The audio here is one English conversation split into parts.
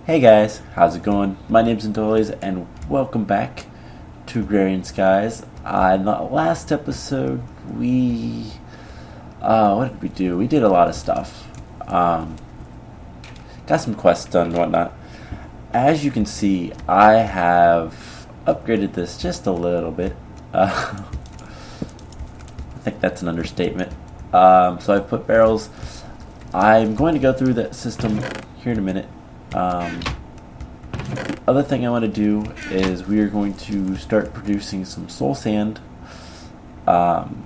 Hey guys, how's it going? My name's Andoles, and welcome back to Agrarian Skies. In the last episode, what did we do? We did a lot of stuff. Got some quests done and whatnot. As you can see, I have upgraded this just a little bit. I think that's an understatement. So I've put barrels. I'm going to go through that system here in a minute. Other thing I want to do is we are going to start producing some soul sand, and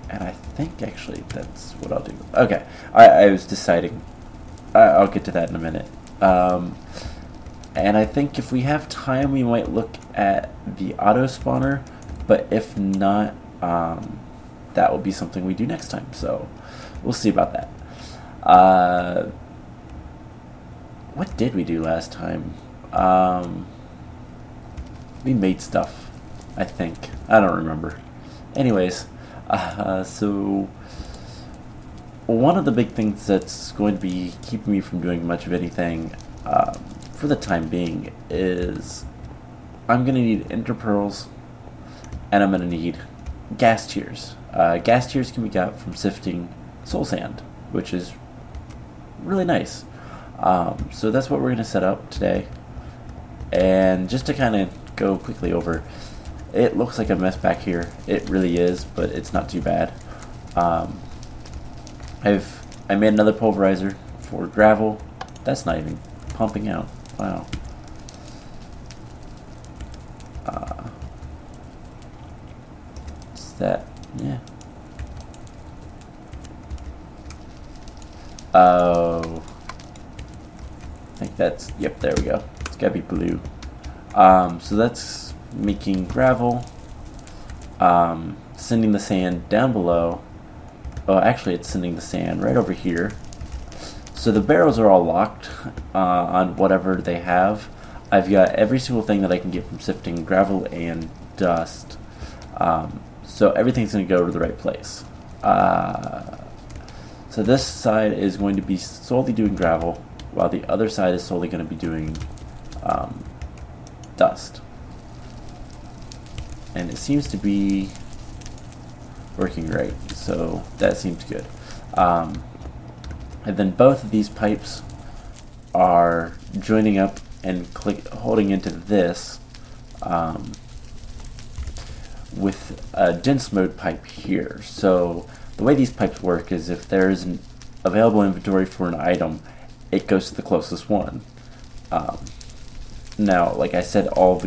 I think actually that's what I'll do. Okay, I was deciding. I'll get to that in a minute. And I think if we have time, we might look at the auto spawner, but if not, that will be something we do next time. So we'll see about that. What did we do last time? We made stuff, I think. I don't remember. Anyways, so one of the big things that's going to be keeping me from doing much of anything for the time being is I'm going to need ender pearls, and I'm going to need gas tears. Gas tears can be got from sifting soul sand, which is really nice. So that's what we're going to set up today. And just to kind of go quickly over, it looks like a mess back here. It really is, but it's not too bad. I made another pulverizer for gravel. That's not even pumping out. Wow. Is that, yeah. Oh. I think that's, yep, there we go. It's gotta be blue. So that's making gravel, sending the sand down below. Oh, actually it's sending the sand right over here. So the barrels are all locked on whatever they have. I've got every single thing that I can get from sifting gravel and dust. So everything's gonna go to the right place. So this side is going to be solely doing gravel, while the other side is solely going to be doing dust. And it seems to be working right, so that seems good. And then both of these pipes are joining up and holding into this with a dense mode pipe here. So the way these pipes work is if there's an available inventory for an item, it goes to the closest one. Now, like I said, all the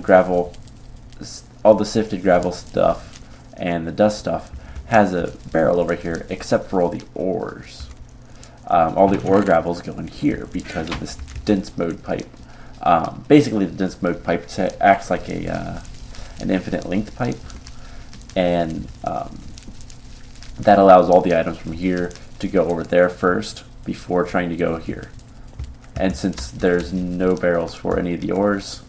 sifted gravel stuff and the dust stuff has a barrel over here, except for all the ores. All the ore gravels go in here because of this dense mode pipe. Basically, the dense mode pipe acts like an infinite length pipe, and that allows all the items from here to go over there first before trying to go here. And since there's no barrels for any of the ores,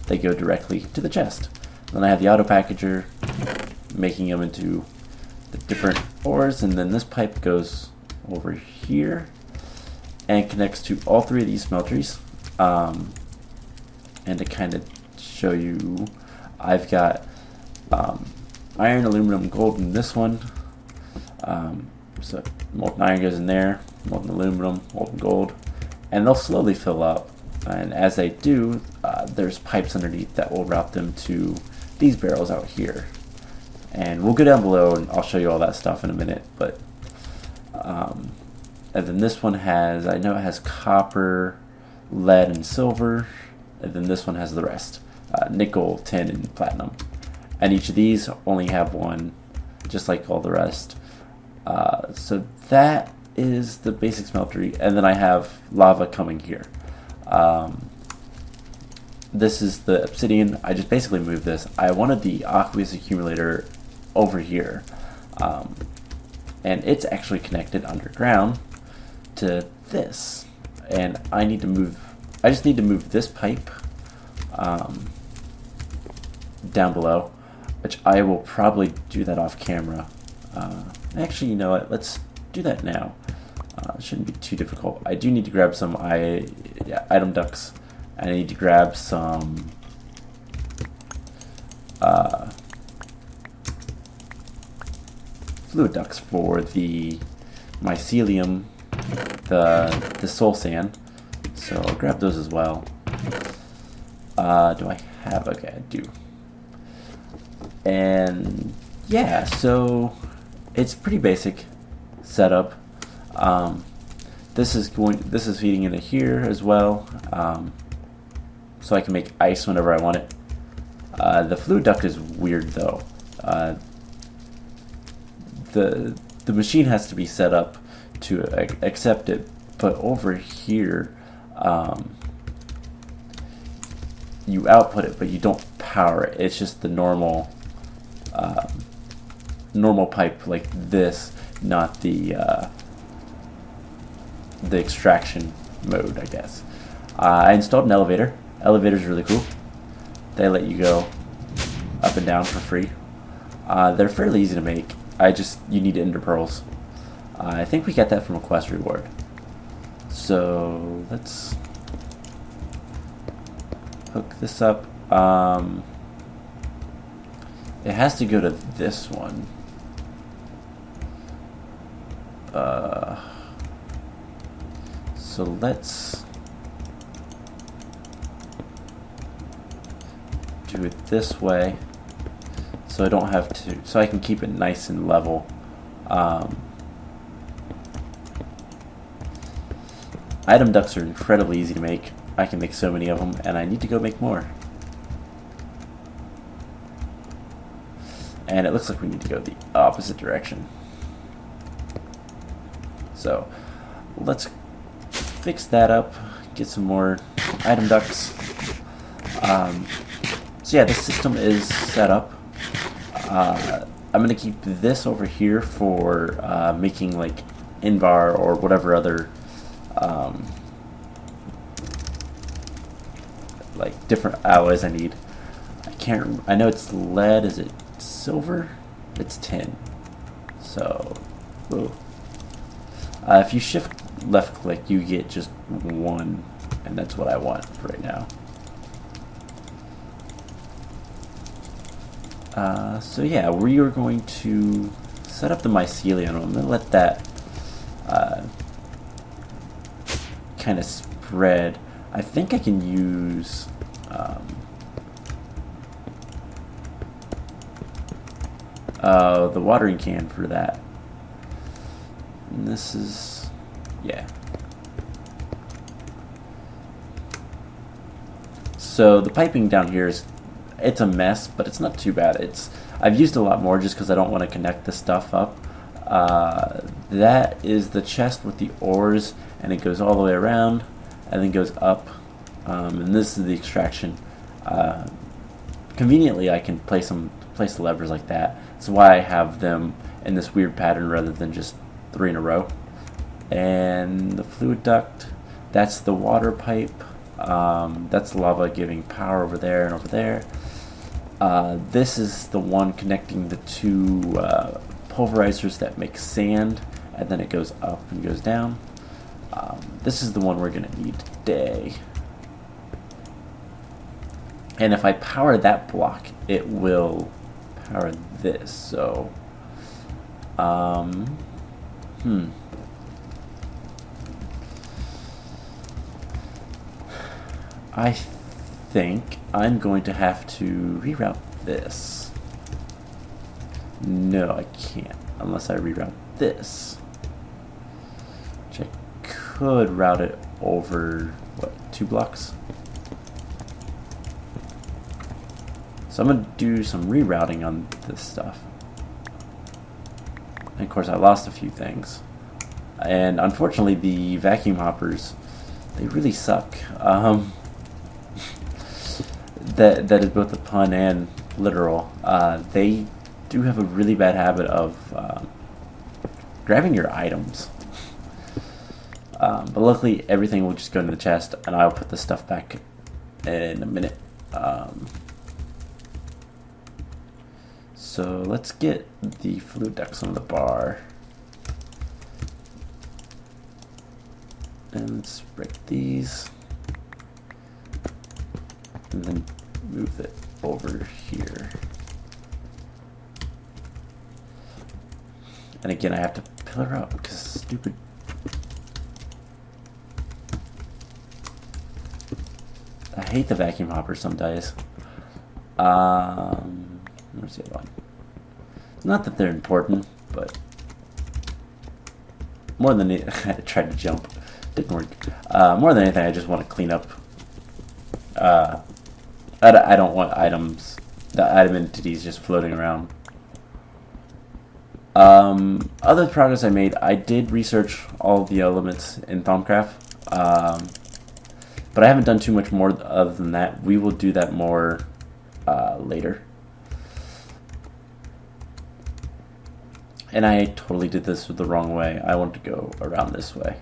they go directly to the chest. Then I have the auto packager making them into the different ores, and then this pipe goes over here and connects to all three of these smelteries. And to kind of show you, I've got iron, aluminum, gold in this one. So molten iron goes in there, molten aluminum, molten gold, and they'll slowly fill up. And as they do, there's pipes underneath that will route them to these barrels out here. And we'll go down below and I'll show you all that stuff in a minute. But and then this one has, I know it has copper, lead, and silver. And then this one has the rest, nickel, tin, and platinum. And each of these only have one, just like all the rest. So that is the basic smeltery, and then I have lava coming here. This is the obsidian. I just basically moved this. I wanted the aqueous accumulator over here, and it's actually connected underground to this, and I just need to move this pipe down below, which I will probably do that off camera. Actually, you know what? Let's do that now. it shouldn't be too difficult. I do need to grab some item ducts. I need to grab some fluid ducts for the mycelium, the soul sand. So I'll grab those as well. Do I have? Okay, I do. And yeah, so it's pretty basic setup. This is feeding into here as well, so I can make ice whenever I want it. The fluid duct is weird though. The machine has to be set up to accept it, but over here you output it, but you don't power it. It's just the normal pipe like this, not the extraction mode, I guess. I installed an elevator. Elevator's really cool. They let you go up and down for free. They're fairly easy to make. You need ender pearls. I think we got that from a quest reward. So let's hook this up. It has to go to this one. So let's do it this way, so I don't have to, so I can keep it nice and level. Item ducts are incredibly easy to make. I can make so many of them, and I need to go make more. And it looks like we need to go the opposite direction. So let's fix that up, get some more item ducts. So yeah, the system is set up. I'm gonna keep this over here for making like Invar or whatever other like different alloys I need. I know it's lead. Is it silver? It's tin. So, whoa. If you shift left click, you get just one, and that's what I want right now. So yeah, we are going to set up the mycelium. I'm going to let that kind of spread. I think I can use the watering can for that. And this is, yeah. So the piping down here it's a mess, but it's not too bad. I've used a lot more just because I don't want to connect the stuff up. That is the chest with the ores, and it goes all the way around and then goes up. And this is the extraction. Conveniently, I can place the levers like that. That's why I have them in this weird pattern rather than just 3 in a row. And the fluid duct, that's the water pipe. That's lava giving power over there and over there. This is the one connecting the two pulverizers that make sand, and then it goes up and goes down. This is the one we're going to need today. And if I power that block, it will power this. So, I think I'm going to have to reroute this. No, I can't unless I reroute this. Which I could route it over, what, 2 blocks? So I'm going to do some rerouting on this stuff. And of course I lost a few things. And unfortunately the vacuum hoppers, they really suck. That is both a pun and literal. They do have a really bad habit of grabbing your items. But luckily everything will just go into the chest, and I'll put the stuff back in a minute. So let's get the fluid ducts on the bar. And let's break these. And then move it over here. And again, I have to pillar up because stupid. I hate the vacuum hopper some days. Where's the other one? Not that they're important, but more than I tried to jump, didn't work. More than anything, I just want to clean up. I don't want the item entities just floating around. Other progress I made, I did research all the elements in Thaumcraft, but I haven't done too much more other than that. We will do that more later. And I totally did this the wrong way. I want to go around this way.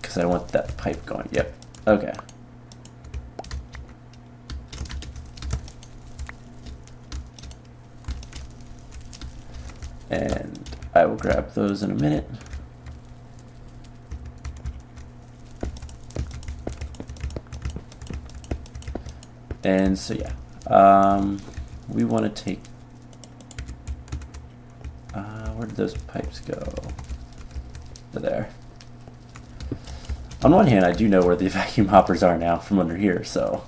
Because I want that pipe going. Yep. Okay. And I will grab those in a minute. And so yeah, we want to take, where did those pipes go? They're there. On one hand, I do know where the vacuum hoppers are now from under here, so.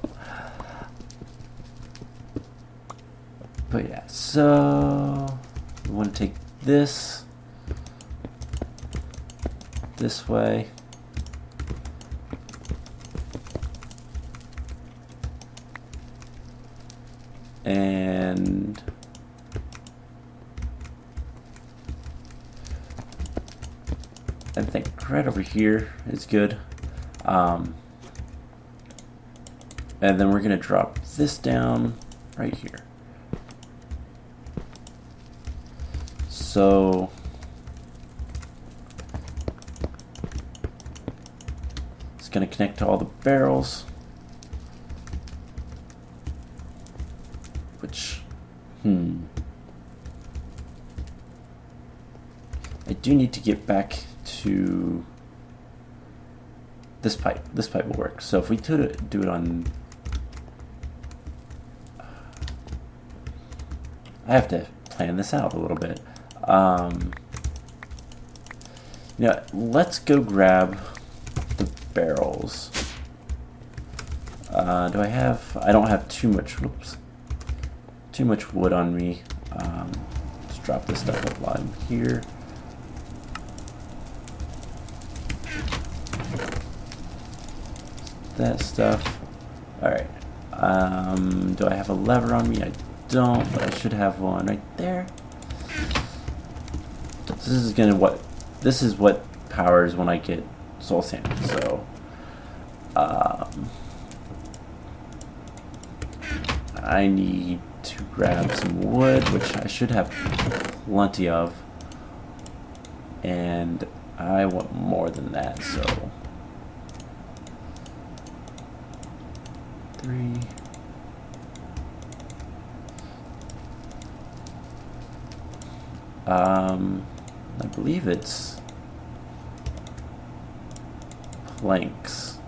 But yeah, so we want to take this way. And I think right over here is good. And then we're going to drop this down right here. So it's going to connect to all the barrels. Which, I do need to get back to this pipe. This pipe will work. So if we do it on, I have to plan this out a little bit. Let's go grab the barrels. I don't have too much, too much wood on me. Let's drop this stuff up while I'm here. That stuff. Alright. Do I have a lever on me? I don't, but I should have one right there. This is what powers when I get soul sand. So I need to grab some wood, which I should have plenty of, and I want more than that, so 3. I believe it's planks.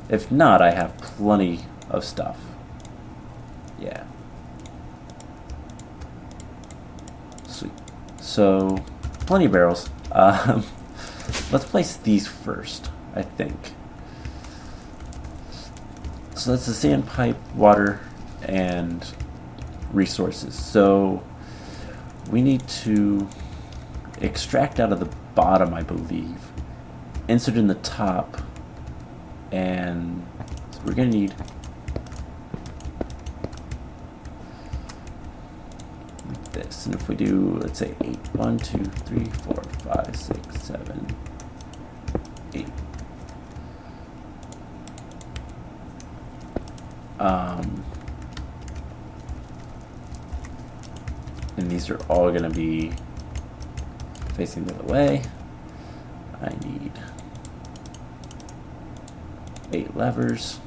If not, I have plenty of stuff. Yeah. Sweet. So, plenty of barrels. Let's place these first, I think. So that's the sand pipe, water, and resources. So we need to extract out of the bottom, I believe, insert in the top, and so we're going to need this. And if we do, let's say 8, 1, 2, 3, 4, 5, 6, 7, 8. And these are all going to be facing the other way. I need 8 levers.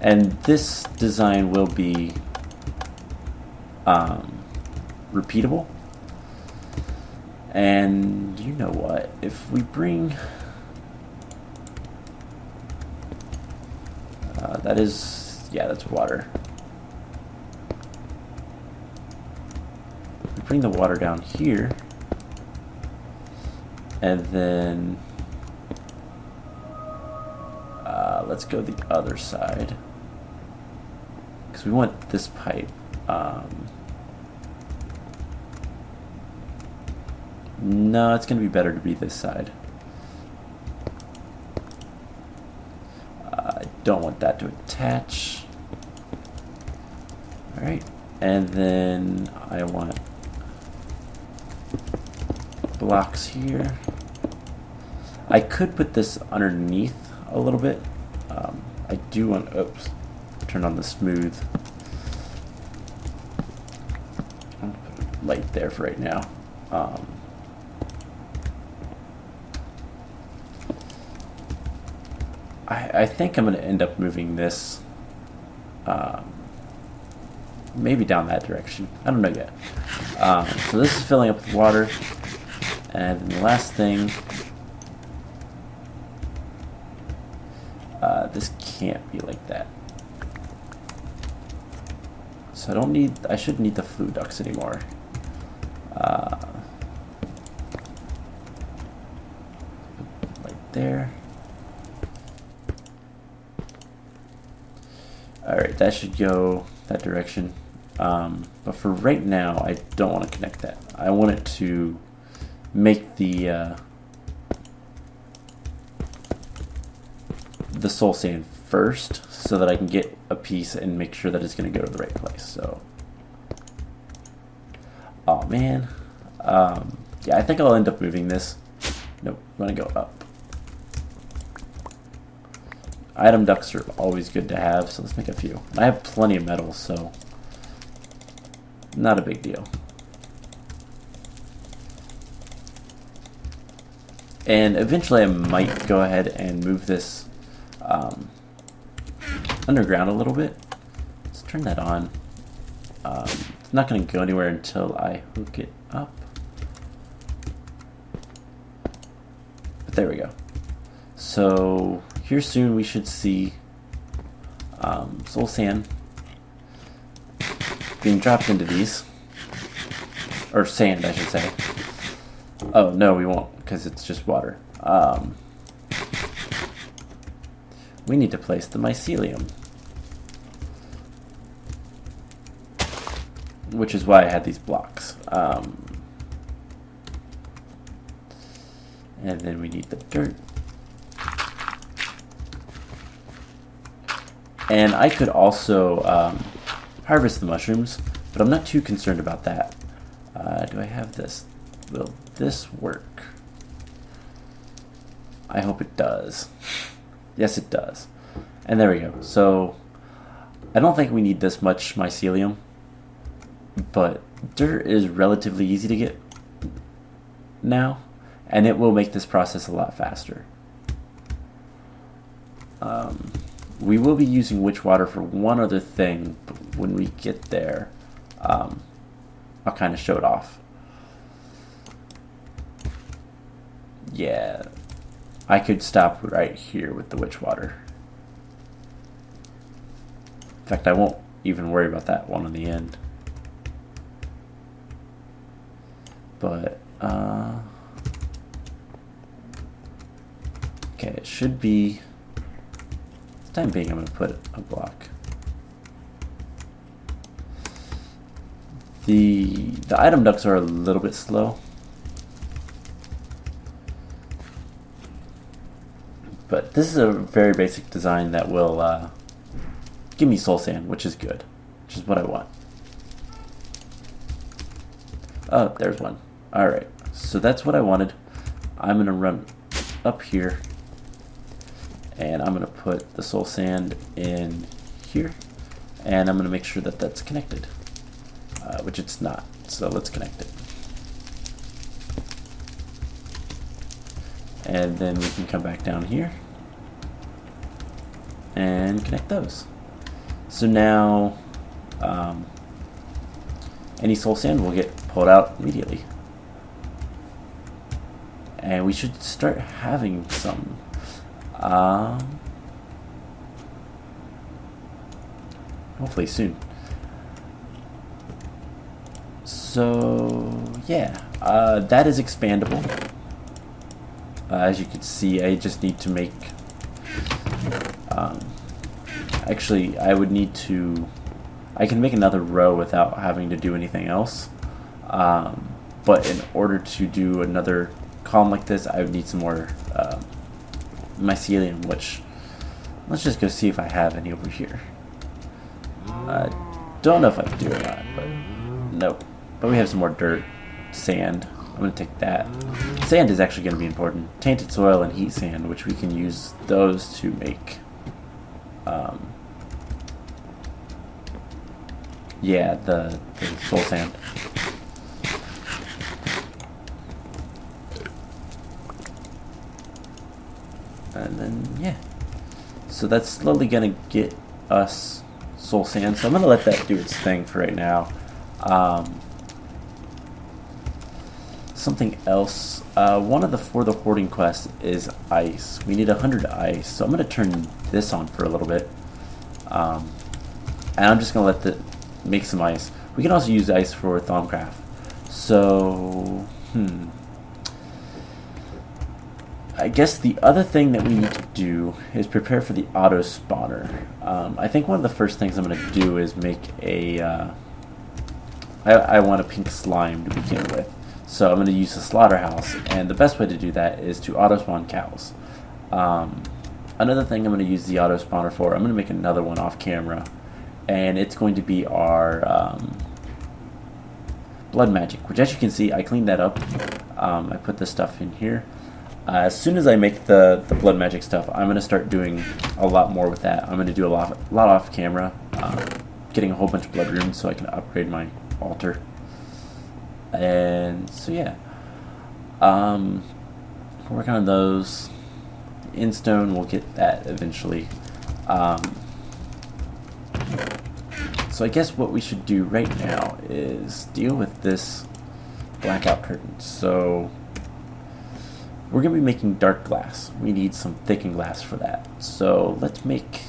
And this design will be repeatable. And you know what? If we bring that is, yeah, that's water. We bring the water down here, and then let's go the other side because we want this pipe. No, it's going to be better to be this side. I don't want that to attach. Alright, and then I want blocks here. I could put this underneath a little bit. I do want, oops, turn on the smooth. I'm going to put a light there for right now. I think I'm going to end up moving this maybe down that direction. I don't know yet. So this is filling up with water. And then the last thing, this can't be like that. So I shouldn't need the flue ducts anymore. Right there. Alright, that should go that direction. But for right now, I don't want to connect that. I want it to make the soul sand first so that I can get a piece and make sure that it's going to go to the right place. So, oh man. Yeah, I think I'll end up moving this. Nope, I'm going to go up. Item ducts are always good to have, so let's make a few. I have plenty of metal, so not a big deal. And eventually I might go ahead and move this underground a little bit. Let's turn that on. It's not going to go anywhere until I hook it up. But there we go. So here soon we should see soul sand being dropped into these. Or sand, I should say. Oh, no, we won't, because it's just water. We need to place the mycelium. Which is why I had these blocks. And then we need the dirt. And I could also harvest the mushrooms, but I'm not too concerned about that. Do I have this? Will this work? I hope it does. Yes, it does. And there we go. So I don't think we need this much mycelium, but dirt is relatively easy to get now, and it will make this process a lot faster. We will be using witch water for one other thing, but when we get there, I'll kind of show it off. Yeah, I could stop right here with the witch water. In fact, I won't even worry about that one in the end. But, okay, it should be, for the time being, I'm going to put a block. The item ducts are a little bit slow. But this is a very basic design that will give me soul sand, which is good, which is what I want. Oh, there's one. Alright, so that's what I wanted. I'm going to run up here, and I'm going to put the soul sand in here, and I'm going to make sure that that's connected, which it's not, so let's connect it. And then we can come back down here and connect those. So now any soul sand will get pulled out immediately. And we should start having some. Hopefully soon. So yeah, that is expandable. As you can see, I just need to make. Actually, I would need to. I can make another row without having to do anything else. But in order to do another column like this, I would need some more mycelium, which let's just go see if I have any over here. Don't know if I do or not, but nope. But we have some more dirt, sand. I'm going to take that. Sand is actually going to be important. Tainted soil and heat sand, which we can use those to make. Yeah, the soul sand. And then, yeah. So that's slowly going to get us soul sand. So I'm going to let that do its thing for right now. Something else. One of the for the hoarding quests is ice. We need 100 ice. So I'm going to turn this on for a little bit. And I'm just going to let it make some ice. We can also use ice for Thaumcraft. So, I guess the other thing that we need to do is prepare for the auto spawner. I think one of the first things I'm going to do is make a. I want a pink slime to begin with, so I'm going to use a slaughterhouse, and the best way to do that is to auto spawn cows. Another thing I'm going to use the auto spawner for, I'm going to make another one off camera, and it's going to be our blood magic, which as you can see, I cleaned that up. I put this stuff in here. As soon as I make the blood magic stuff, I'm going to start doing a lot more with that. I'm going to do a lot off camera, getting a whole bunch of blood runes so I can upgrade my altar. And so yeah, working on those. In stone, we'll get that eventually. So I guess what we should do right now is deal with this blackout curtain. So we're going to be making dark glass. We need some thickened glass for that. So let's make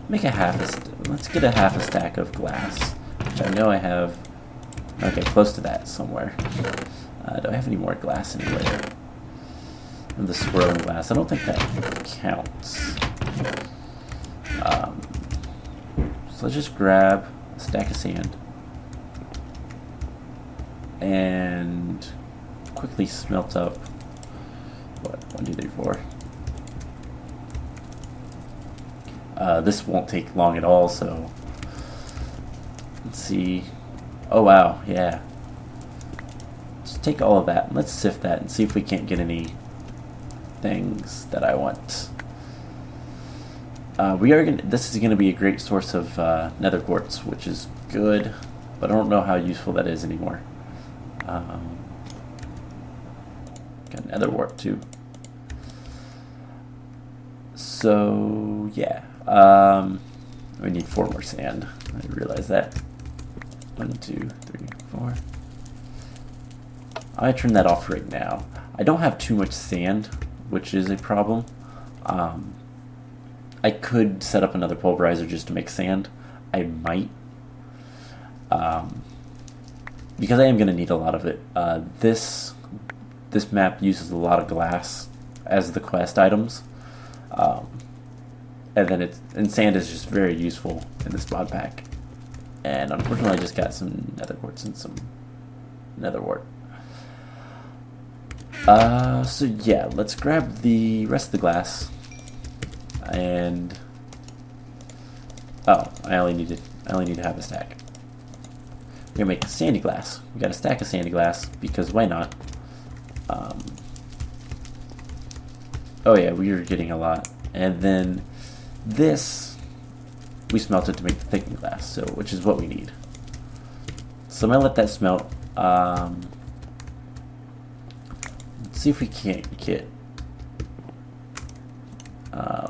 let's get a half a stack of glass, which I know I have. Okay, close to that somewhere. Do I have any more glass anywhere? And the swirling glass. I don't think that counts. So let's just grab a stack of sand and quickly smelt up. What? 1, 2, 3, 4. This won't take long at all. So let's see. Oh wow, yeah. Let's take all of that and let's sift that and see if we can't get any things that I want. This is gonna be a great source of nether quartz, which is good, but I don't know how useful that is anymore. Got nether wart too. So yeah, we need 4 more sand. I realize that. 1, 2, 3, 4. I turn that off right now. I don't have too much sand, which is a problem. I could set up another pulverizer just to make sand. I might. Because I am going to need a lot of it. This map uses a lot of glass as the quest items. And sand is just very useful in this mod pack. And unfortunately I just got some nether quartz and some nether wart. So yeah, let's grab the rest of the glass. And oh, I only need to have a stack. We're gonna make sandy glass. We got a stack of sandy glass because why not? Oh yeah, we are getting a lot. And then this we smelted to make the thickened glass, so which is what we need. So I'm gonna let that smelt. Let's see if we can't get.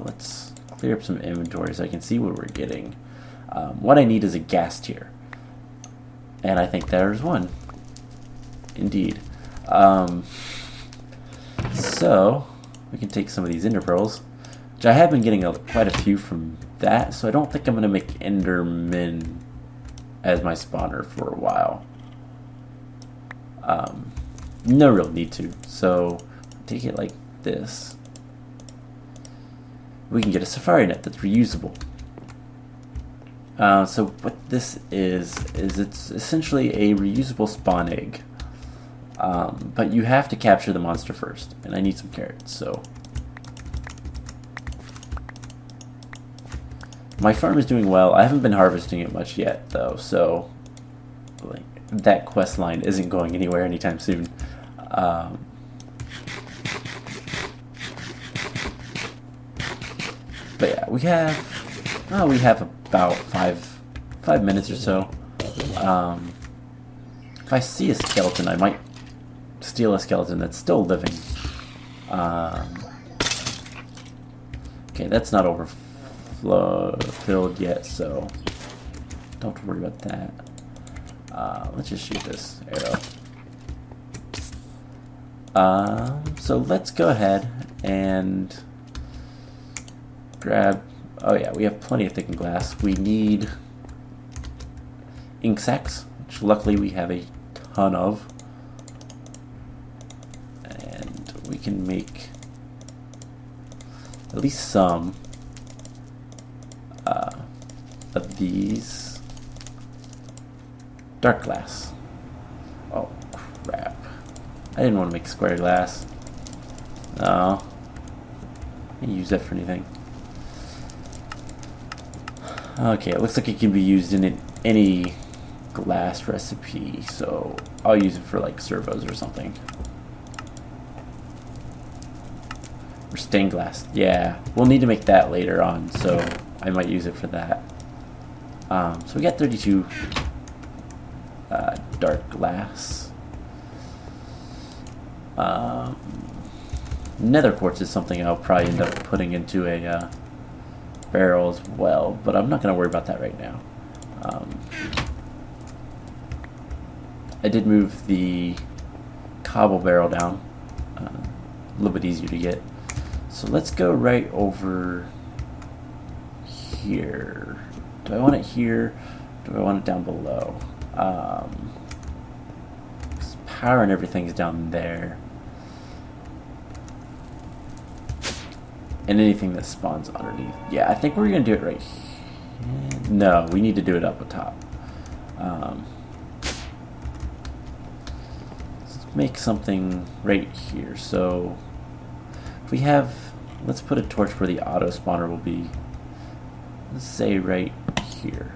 Let's clear up some inventory so I can see what we're getting. What I need is a gas tier. And I think there's one. Indeed. So, we can take some of these ender pearls, which I have been getting quite a few from that, so I don't think I'm going to make endermen as my spawner for a while. No real need to, so take it like this. We can get a safari net that's reusable. So what this is it's essentially a reusable spawn egg. But you have to capture the monster first, and I need some carrots, so. My farm is doing well. I haven't been harvesting it much yet, though, so like, that quest line isn't going anywhere anytime soon. But yeah, we have about five minutes or so. If I see a skeleton, I might steal a skeleton that's still living. Okay, that's not filled yet, so don't worry about that. Let's just shoot this arrow. So let's go ahead and grab. Oh yeah, we have plenty of thickened glass. We need ink sacs, which luckily we have a ton of. And we can make at least some of these dark glass. Oh crap. I didn't want to make square glass. No. I can't use that for anything. Okay, it looks like it can be used in any glass recipe, so I'll use it for like servos or something. Or stained glass. Yeah, we'll need to make that later on, so I might use it for that. So we got 32 dark glass. Nether quartz is something I'll probably end up putting into a barrel as well, but I'm not going to worry about that right now. I did move the cobble barrel down, a little bit easier to get. So let's go right over here. Do I want it here? Do I want it down below? Power and everything's down there. And anything that spawns underneath. Yeah, I think we're going to do it right here. No, we need to do it up atop. Let's make something right here. So, if we have, let's put a torch where the auto spawner will be. Let's say right here.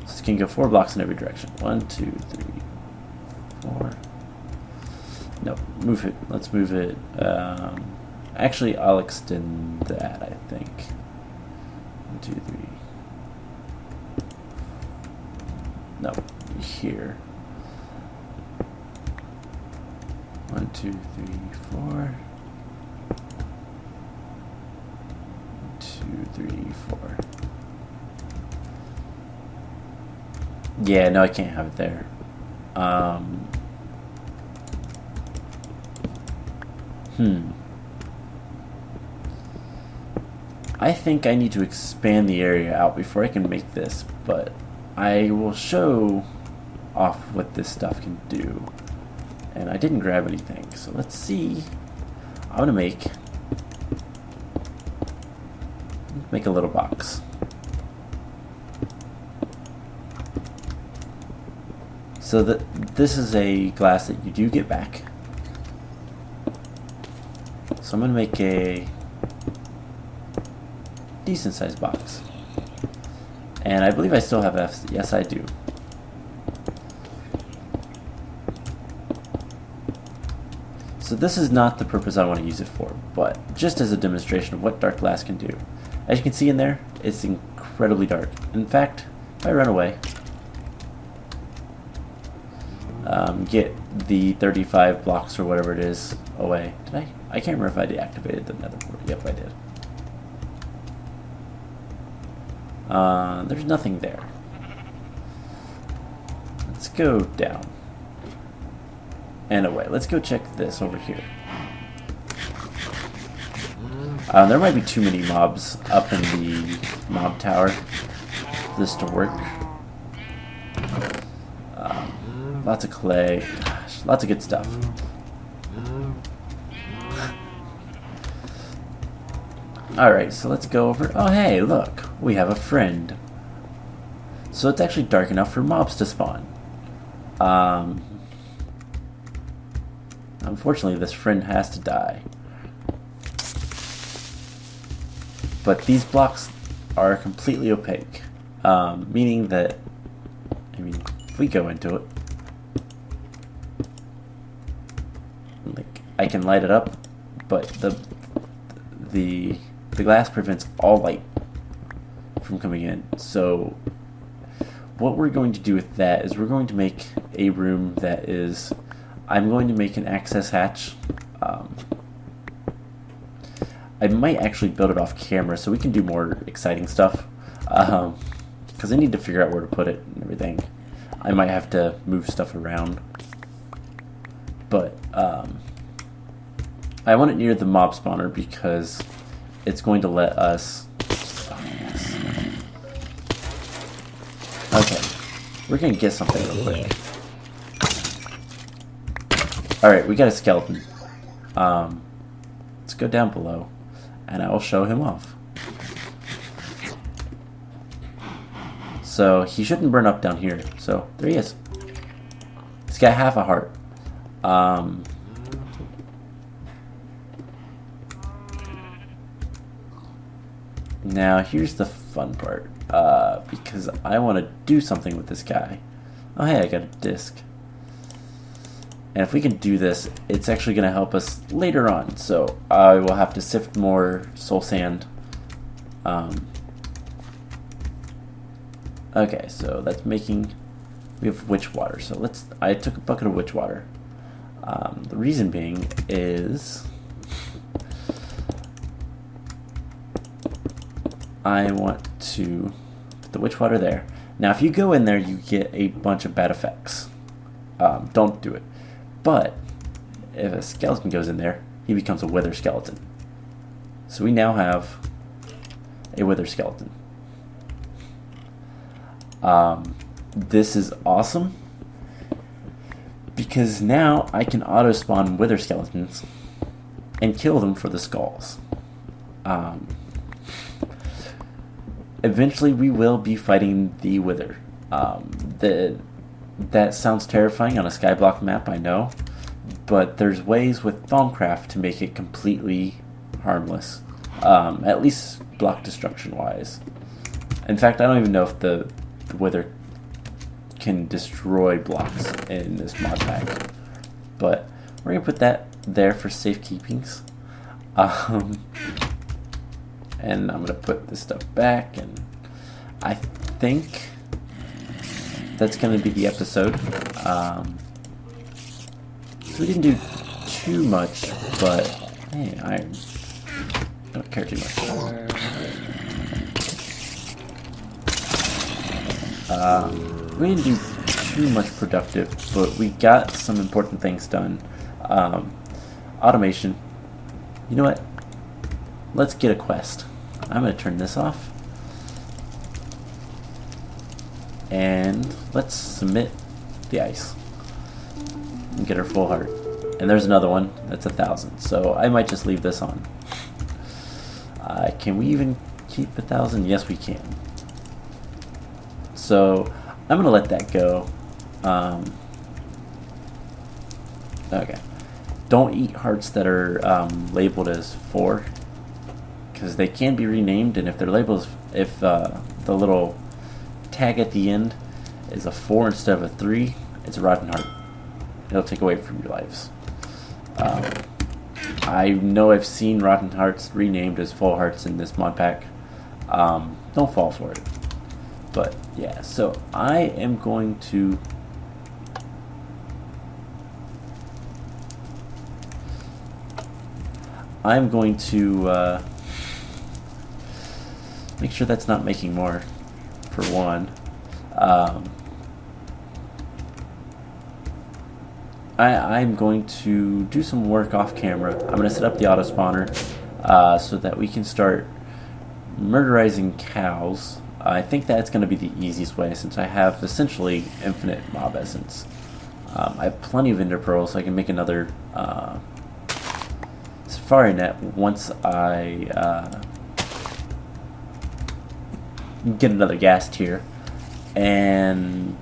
So it can go 4 blocks in every direction. 1, 2, 3, 4. No, move it. Let's move it. Actually, I'll extend that, I think. 1, 2, 3. No, here. 1, 2, 3, 4. 2, 3, 4. Yeah, no, I can't have it there. I think I need to expand the area out before I can make this, but I will show off what this stuff can do. And I didn't grab anything, so let's see. I'm gonna make a little box. So this is a glass that you do get back. So I'm gonna make a decent sized box. And I believe I still have F's. Yes, I do. So this is not the purpose I want to use it for, but just as a demonstration of what dark glass can do. As you can see in there, it's incredibly dark. In fact, if I run away, get the 35 blocks or whatever it is away. Did I? I can't remember if I deactivated the nether portal. Yep, I did. There's nothing there. Let's go down. And away. Let's go check this over here. There might be too many mobs up in the mob tower for this to work. Lots of clay. Gosh, lots of good stuff. Alright, so let's go over. Oh, hey, look. We have a friend. So it's actually dark enough for mobs to spawn. Unfortunately, this friend has to die. But these blocks are completely opaque. Meaning that, I mean, if we go into it, like, I can light it up, but the glass prevents all light from coming in. So what we're going to do with that is we're going to make a room that is, I'm going to make an access hatch. I might actually build it off camera so we can do more exciting stuff, because I need to figure out where to put it and everything. I might have to move stuff around, but I want it near the mob spawner because it's going to let us... Oh, yes. Okay, we're going to get something real quick. Alright, we got a skeleton. Let's go down below, and I will show him off. So, he shouldn't burn up down here. So, there he is. He's got half a heart. Now, here's the fun part, because I want to do something with this guy. Oh, hey, I got a disc. And if we can do this, it's actually going to help us later on. So, I will have to sift more soul sand. Okay, so that's making... We have witch water, so I took a bucket of witch water. The reason being is... I want to put the witch water there. Now, if you go in there, you get a bunch of bad effects. Don't do it. But if a skeleton goes in there, he becomes a wither skeleton. So we now have a wither skeleton. This is awesome because now I can auto spawn wither skeletons and kill them for the skulls. Eventually we will be fighting the wither. That sounds terrifying on a skyblock map, I know, but there's ways with Thaumcraft to make it completely harmless, at least block destruction wise. In fact, I don't even know if the wither can destroy blocks in this mod pack, but we're gonna put that there for safekeepings. And I'm gonna put this stuff back, and I think that's gonna be the episode. So we didn't do too much, but hey, I don't care too much. We didn't do too much productive, but we got some important things done. Automation. You know what? Let's get a quest. I'm going to turn this off. And let's submit the ice. And get her full heart. And there's another one. That's 1,000. So I might just leave this on. Can we even keep 1,000? Yes, we can. So I'm going to let that go. Okay. Don't eat hearts that are labeled as 4. Because they can be renamed, and if they're labeled, if the little tag at the end is a 4 instead of a 3, it's a rotten heart. It'll take away from your lives. I know I've seen rotten hearts renamed as full hearts in this mod pack. Don't fall for it. But yeah, so I am going to make sure that's not making more. for one. Um, I'm going to do some work off camera. I'm going to set up the auto spawner so that we can start murderizing cows. I think that's going to be the easiest way since I have essentially infinite mob essence. I have plenty of ender pearls, so I can make another safari net once I get another gas tier. And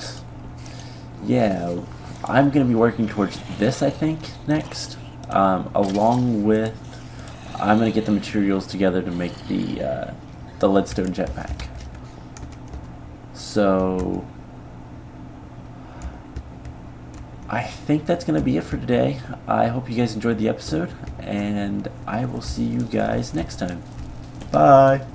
yeah, I'm going to be working towards this, I think, next, along with I'm going to get the materials together to make the leadstone jetpack. So I think that's going to be it for today. I hope you guys enjoyed the episode, and I will see you guys next time. Bye!